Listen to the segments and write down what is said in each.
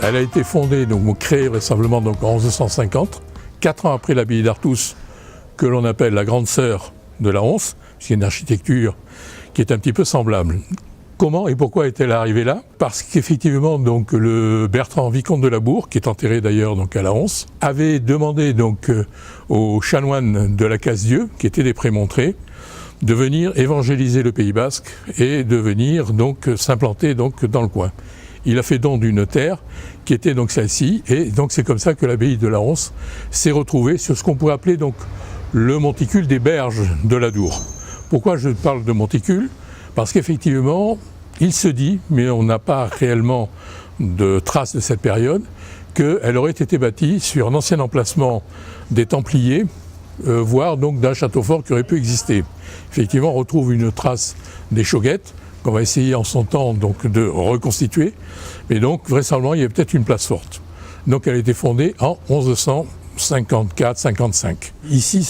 Elle a été fondée, donc créée vraisemblablement donc, en 1150, 4 ans après l'abbaye d'Artus, que l'on appelle la grande sœur de la Honse, c'est une architecture qui est un petit peu semblable. Comment et pourquoi est-elle arrivée là? Parce qu'effectivement, donc, le Bertrand Vicomte de Labour, qui est enterré d'ailleurs donc, à la Honse, avait demandé donc, aux chanoines de la Casse-Dieu, qui étaient des prémontrés, de venir évangéliser le Pays Basque et de venir donc, s'implanter donc, dans le coin. Il a fait don d'une terre qui était donc celle-ci, et donc c'est comme ça que l'abbaye de la Honse s'est retrouvée sur ce qu'on pourrait appeler donc, le monticule des berges de l'Adour. Pourquoi je parle de monticule? Parce qu'effectivement, il se dit, mais on n'a pas réellement de traces de cette période, qu'elle aurait été bâtie sur un ancien emplacement des Templiers, voire donc d'un château fort qui aurait pu exister. Effectivement, on retrouve une trace des Chauguettes, qu'on va essayer en son temps donc, de reconstituer, mais donc vraisemblablement il y avait peut-être une place forte. Donc elle a été fondée en 1154-55. Ici il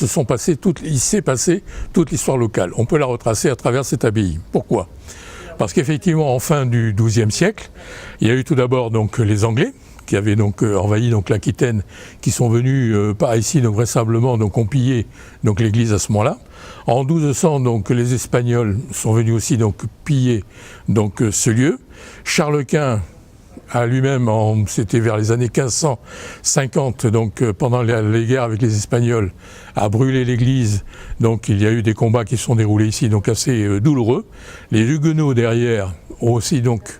s'est passé toute l'histoire locale. On peut la retracer à travers cette abbaye. Pourquoi? Parce qu'effectivement, en fin du XIIe siècle, il y a eu tout d'abord donc, les Anglais, qui avaient donc envahi donc, l'Aquitaine, qui sont venus par ici, donc vraisemblablement, donc ont pillé donc, l'église à ce moment-là. En 1200, donc, les Espagnols sont venus aussi donc, piller donc, ce lieu. Charles Quint a lui-même, c'était vers les années 1550, donc pendant les guerres avec les Espagnols, a brûlé l'église. Donc il y a eu des combats qui se sont déroulés ici, donc assez douloureux. Les Huguenots derrière ont aussi donc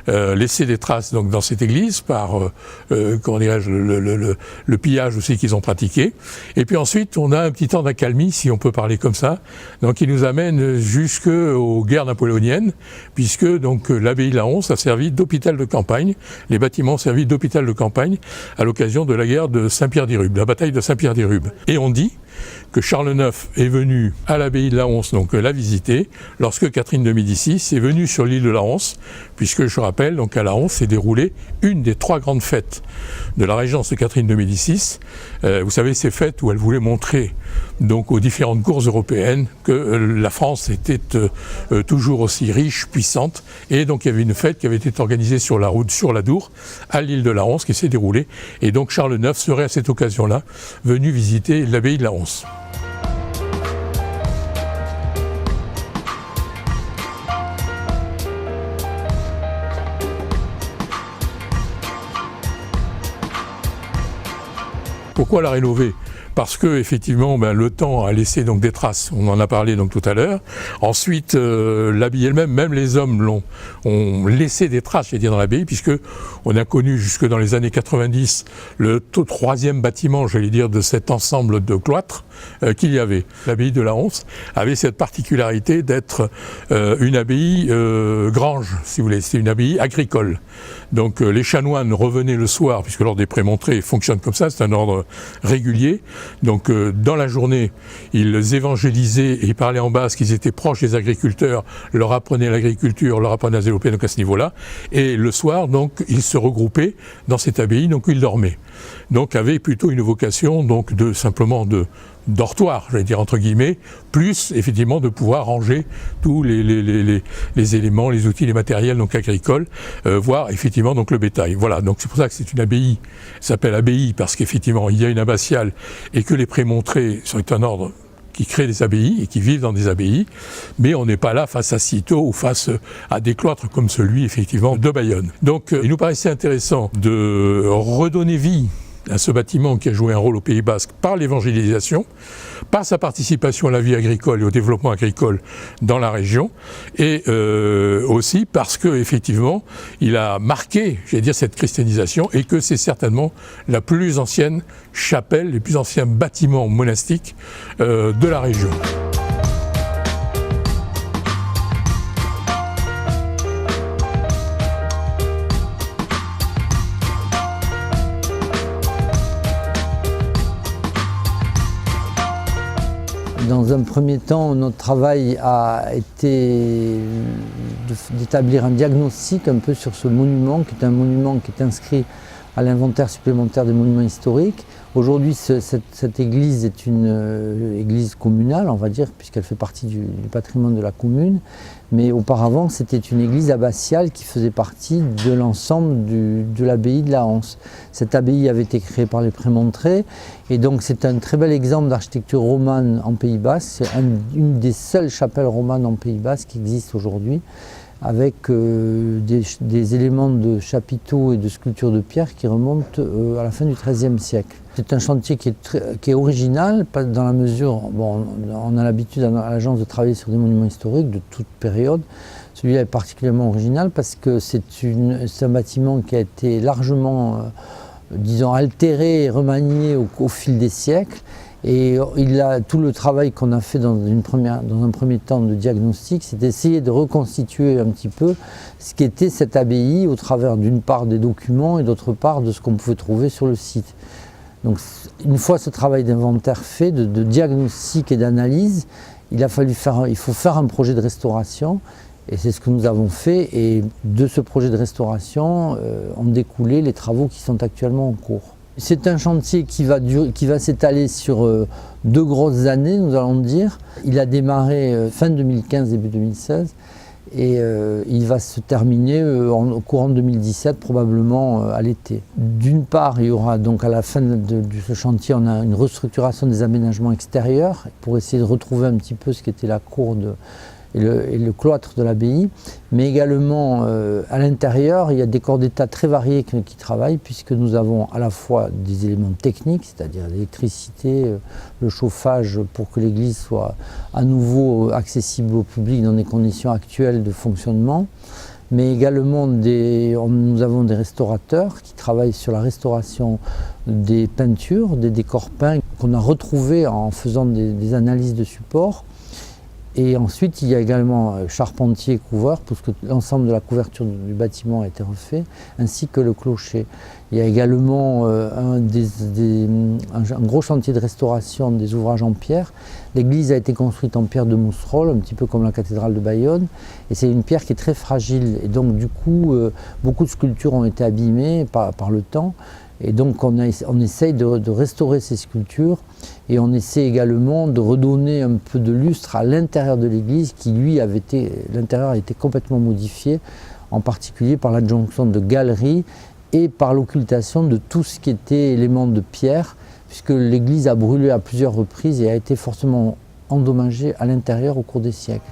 laissé des traces donc, dans cette église par comment dirais-je, le pillage aussi qu'ils ont pratiqué. Et puis ensuite, on a un petit temps d'accalmie, si on peut parler comme ça, donc qui nous amène jusqu'aux guerres napoléoniennes, puisque donc l'abbaye de la Honse a servi d'hôpital de campagne. Les bâtiments ont servi d'hôpital de campagne à l'occasion de la guerre de Saint-Pierre-des-Rubes, la bataille de Saint-Pierre-des-Rubes. Et on dit que Charles IX est venu à l'abbaye de la Honse, donc la visiter, lorsque Catherine de Médicis est venue sur l'île de la Honse, puisque je rappelle, donc à la Honse s'est déroulée une des 3 grandes fêtes de la régence de Catherine de Médicis. Vous savez, ces fêtes où elle voulait montrer donc aux différentes cours européennes que la France était toujours aussi riche, puissante, et donc il y avait une fête qui avait été organisée sur la route, sur l'Adour, à l'île de la Honse, qui s'est déroulée, et donc Charles IX serait à cette occasion-là venu visiter l'abbaye de la Honse. Pourquoi la rénover? Parce que effectivement, le temps a laissé donc des traces. On en a parlé donc tout à l'heure. Ensuite, l'abbaye elle-même, même les hommes ont laissé des traces, je vais dire, dans l'abbaye, puisque on a connu jusque dans les années 90 le 3e bâtiment, j'allais dire, de cet ensemble de cloîtres qu'il y avait. L'abbaye de la Honse avait cette particularité d'être une abbaye grange, si vous voulez. C'est une abbaye agricole. Donc les chanoines revenaient le soir, puisque l'ordre des prémontrés fonctionne comme ça, c'est un ordre régulier. Donc dans la journée, ils évangélisaient et parlaient en basque, ils étaient proches des agriculteurs, leur apprenaient l'agriculture, leur apprenaient la zélopée, donc à ce niveau-là. Et le soir, donc, ils se regroupaient dans cette abbaye, donc ils dormaient. Donc avaient plutôt une vocation donc, simplement de dortoir, j'allais dire entre guillemets, plus effectivement de pouvoir ranger tous les éléments, les outils, les matériels donc agricoles, voire effectivement donc le bétail. Voilà, donc c'est pour ça que c'est une abbaye, ça s'appelle abbaye parce qu'effectivement il y a une abbatiale et que les prémontrés sont un ordre qui créent des abbayes et qui vivent dans des abbayes, mais on n'est pas là face à Cîteaux ou face à des cloîtres comme celui effectivement de Bayonne. Donc il nous paraissait intéressant de redonner vie à ce bâtiment qui a joué un rôle au Pays Basque par l'évangélisation, par sa participation à la vie agricole et au développement agricole dans la région, et aussi parce que effectivement il a marqué, j'allais dire, cette christianisation, et que c'est certainement la plus ancienne chapelle, les plus anciens bâtiments monastiques de la région. Dans un premier temps, notre travail a été d'établir un diagnostic un peu sur ce monument, qui est un monument qui est inscrit à l'inventaire supplémentaire des monuments historiques. Aujourd'hui, cette église est une église communale, on va dire, puisqu'elle fait partie du patrimoine de la commune. Mais auparavant, c'était une église abbatiale qui faisait partie de l'ensemble de l'abbaye de la Hanse. Cette abbaye avait été créée par les Prémontrés, et donc c'est un très bel exemple d'architecture romane en Pays Basque. C'est une des seules chapelles romanes en Pays Basque qui existe aujourd'hui, avec des éléments de chapiteaux et de sculptures de pierre qui remontent à la fin du XIIIe siècle. C'est un chantier qui est original, dans la mesure, bon, on a l'habitude à l'agence de travailler sur des monuments historiques de toute période. Celui-là est particulièrement original parce que c'est un bâtiment qui a été largement, disons, altéré et remanié au fil des siècles. Et tout le travail qu'on a fait dans un premier temps de diagnostic, c'est d'essayer de reconstituer un petit peu ce qu'était cette abbaye au travers d'une part des documents et d'autre part de ce qu'on pouvait trouver sur le site. Donc une fois ce travail d'inventaire fait, de diagnostic et d'analyse, il faut faire un projet de restauration. Et c'est ce que nous avons fait, et de ce projet de restauration ont découlé les travaux qui sont actuellement en cours. C'est un chantier qui va s'étaler sur 2 grosses années, nous allons dire. Il a démarré fin 2015, début 2016, et il va se terminer au courant de 2017, probablement à l'été. D'une part, il y aura donc à la fin de ce chantier, on a une restructuration des aménagements extérieurs pour essayer de retrouver un petit peu ce qu'était la cour et le cloître de l'abbaye, mais également à l'intérieur, il y a des corps d'état très variés qui travaillent, puisque nous avons à la fois des éléments techniques, c'est-à-dire l'électricité, le chauffage pour que l'église soit à nouveau accessible au public dans des conditions actuelles de fonctionnement, mais également nous avons des restaurateurs qui travaillent sur la restauration des peintures, des décors peints qu'on a retrouvés en faisant des analyses de support. Et ensuite, il y a également charpentier et couvreur, puisque l'ensemble de la couverture du bâtiment a été refait, ainsi que le clocher. Il y a également un gros chantier de restauration des ouvrages en pierre. L'église a été construite en pierre de Mousserolles, un petit peu comme la cathédrale de Bayonne, et c'est une pierre qui est très fragile. Et donc, du coup, beaucoup de sculptures ont été abîmées par le temps. Et donc on essaye de restaurer ces sculptures, et on essaie également de redonner un peu de lustre à l'intérieur de l'église qui, lui, l'intérieur a été complètement modifié, en particulier par l'adjonction de galeries et par l'occultation de tout ce qui était éléments de pierre, puisque l'église a brûlé à plusieurs reprises et a été fortement endommagée à l'intérieur au cours des siècles.